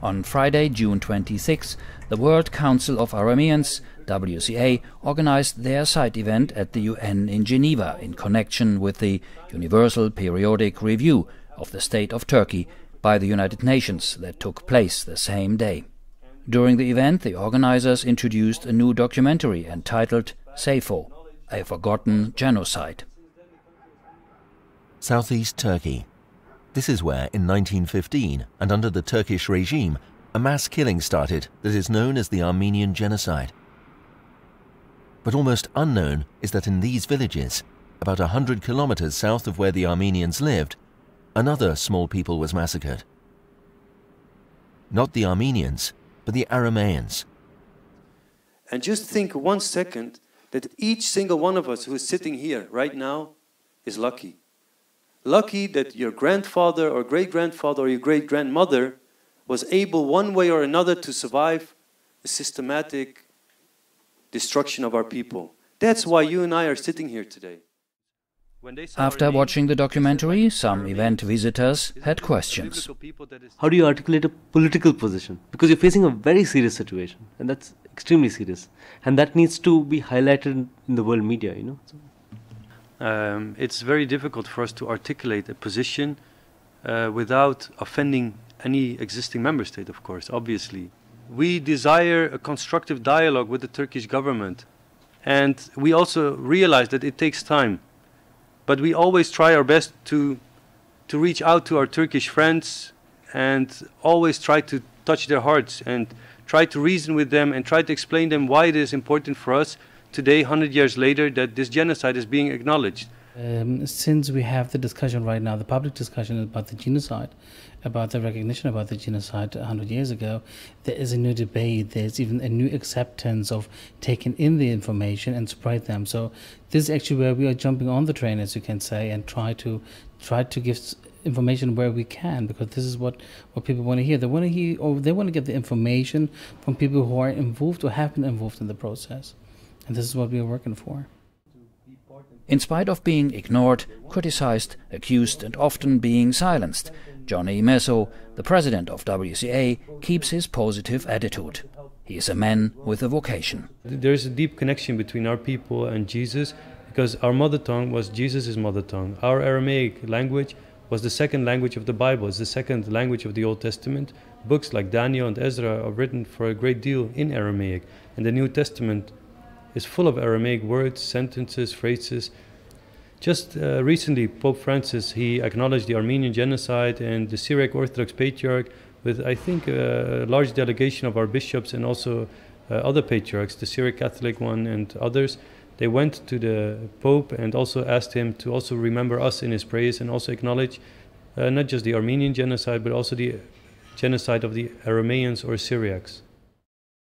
On Friday, June 26, the World Council of Arameans, WCA, organized their side event at the UN in Geneva in connection with the Universal Periodic Review of the State of Turkey by the United Nations that took place the same day. During the event, the organizers introduced a new documentary entitled Safo, A Forgotten Genocide. Southeast Turkey. This is where, in 1915, and under the Turkish regime, a mass killing started that is known as the Armenian genocide. But almost unknown is that in these villages, about 100 kilometers south of where the Armenians lived, another small people was massacred. Not the Armenians, but the Arameans. And just think 1 second that each single one of us who is sitting here right now is lucky. Lucky that your grandfather or great-grandfather or your great-grandmother was able one way or another to survive the systematic destruction of our people. That's why you and I are sitting here today. After watching the documentary, some event visitors had questions. How do you articulate a political position? Because you're facing a very serious situation, and that's extremely serious. And that needs to be highlighted in the world media, you know. It's very difficult for us to articulate a position without offending any existing member state, of course, obviously. We desire a constructive dialogue with the Turkish government, and we also realize that it takes time. But we always try our best to reach out to our Turkish friends and always try to touch their hearts and try to reason with them and try to explain them why it is important for us today, 100 years later, that this genocide is being acknowledged. Since we have the discussion right now, the public discussion about the genocide, about the recognition about the genocide 100 years ago, there is a new debate, there's even a new acceptance of taking in the information and spread them. So this is actually where we are jumping on the train, as you can say, and try to give information where we can, because this is what people want to hear. They want to hear, or they want to get the information from people who are involved or have been involved in the process. And this is what we are working for. In spite of being ignored, criticized, accused and often being silenced, Johny Messo, the president of WCA, keeps his positive attitude. He is a man with a vocation. There is a deep connection between our people and Jesus, because our mother tongue was Jesus' mother tongue. Our Aramaic language was the second language of the Bible, it's the second language of the Old Testament. Books like Daniel and Ezra are written for a great deal in Aramaic, and the New Testament is full of Aramaic words, sentences, phrases. Just recently, Pope Francis, he acknowledged the Armenian genocide, and the Syriac Orthodox Patriarch, with I think a large delegation of our bishops and also other patriarchs, the Syriac Catholic one and others, they went to the Pope and also asked him to also remember us in his prayers and also acknowledge not just the Armenian genocide, but also the genocide of the Arameans or Syriacs.